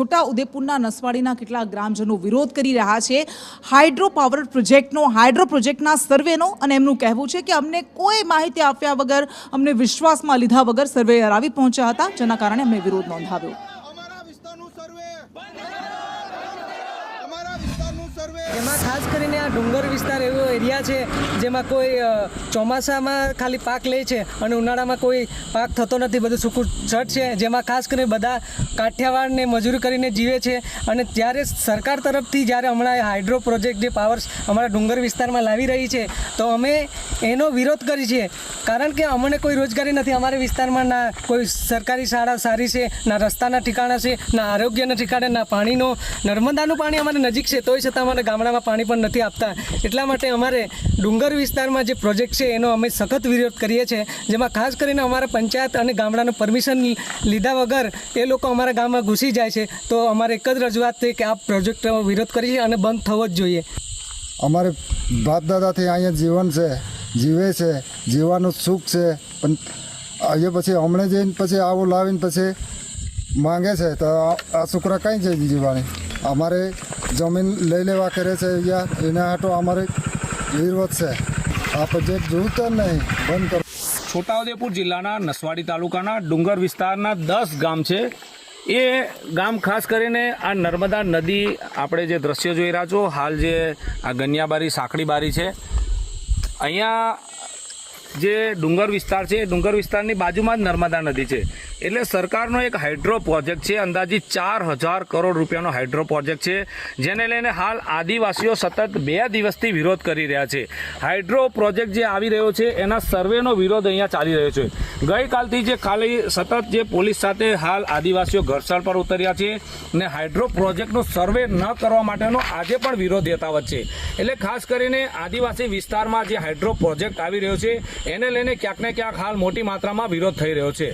છોટા ઉદેપુરના નસવાડીના કેટલાક ગ્રામજનો વિરોધ કરી રહ્યા છે હાઇડ્રો પાવર પ્રોજેક્ટના સર્વેનો, અને એમનું કહેવું છે કે અમને કોઈ માહિતી આપ્યા વગર, અમને વિશ્વાસમાં લીધા વગર સર્વેયર આવી પહોંચ્યા હતા, જેના કારણે અમે વિરોધ નોંધાવ્યો। એમાં ખાસ કરીને આ ડુંગર વિસ્તાર એવો એરિયા છે જેમાં કોઈ ચોમાસામાં ખાલી પાક લે છે અને ઉનાળામાં કોઈ પાક થતો નથી, બધું સૂકું છટ છે, જેમાં ખાસ કરીને બધા કાઠિયાવાડને મજૂરી કરીને જીવે છે। અને ત્યારે સરકાર તરફથી જ્યારે હમણાં હાઇડ્રો પ્રોજેક્ટ જે પાવર અમારા ડુંગર વિસ્તારમાં લાવી રહી છે તો અમે એનો વિરોધ કરી છે, કારણ કે અમને કોઈ રોજગારી નથી। અમારા વિસ્તારમાં ના કોઈ સરકારી શાળા સારી છે, ના રસ્તાના ઠેકાણા છે, ના આરોગ્યના ઠેકાણે, ના પાણીનો, નર્મદાનું પાણી અમારે નજીક છે તોય છતાં અમારે ગામડામાં પાણી પણ નથી આપતા। એટલા માટે અમારે ડુંગર વિસ્તારમાં જે પ્રોજેક્ટ છે એનો અમે સખત વિરોધ કરીએ છીએ, જેમાં ખાસ કરીને અમારા પંચાયત અને ગામડાનું પરમિશન લીધા વગર એ લોકો અમારા ગામમાં ઘૂસી જાય છે। તો અમારે એક જ રજૂઆત છે કે આ પ્રોજેક્ટનો વિરોધ કરીએ અને બંધ થવો જ જોઈએ। અમારે બાપ દાદાથી અહીંયા જીવન છે, જીવે છે, જીવવાનું સુખ છે, પણ અહીંયા પછી હમણાં જઈને પછી આવું લાવીને પછી માંગે છે તો આ છોકરા કઈ છે જીવવાની? અમારે જમીન લઈ લેવા કરે છે અહીંયા, એના હાટો અમારે વિરોધ છે। આ પ્રોજેક્ટ જોતા નહીં, બંધ કરો। છોટાઉદેપુર જિલ્લાના નસવાડી તાલુકાના ડુંગર વિસ્તારના 10 ગામ છે। એ ગામ ખાસ કરીને આ નર્મદા નદી, આપણે જે દ્રશ્ય જોઈ રહ્યા છો હાલ, જે આ ગનિયાબારી સાંકડીબારી છે, અહીંયા જે ડુંગર વિસ્તાર છે, ડુંગર વિસ્તારની બાજુમાં જ નર્મદા નદી છે। એટલે સરકારનો એક હાઇડ્રો પ્રોજેક્ટ છે, અંદાજિત 4000 કરોડ રૂપિયાનો હાઇડ્રો પ્રોજેક્ટ છે, જેને લઈને હાલ આદિવાસીઓ સતત 2 દિવસથી વિરોધ કરી રહ્યા છે। હાઇડ્રો પ્રોજેક્ટ જે આવી રહ્યો છે એના સર્વેનો વિરોધ અહીંયા ચાલી રહ્યો છે। ગઈકાલથી જે ખાલી સતત જે પોલીસ સાથે હાલ આદિવાસીઓ ઘર્ષણ પર ઉતર્યા છે અને હાઇડ્રો પ્રોજેક્ટનો સર્વે ન કરવા માટેનો આજે પણ વિરોધ યથાવત છે। એટલે ખાસ કરીને આદિવાસી વિસ્તારમાં જે હાઇડ્રો પ્રોજેક્ટ આવી રહ્યો છે એને લઈને ક્યાંક ને ક્યાંક હાલ મોટી માત્રામાં વિરોધ થઈ રહ્યો છે।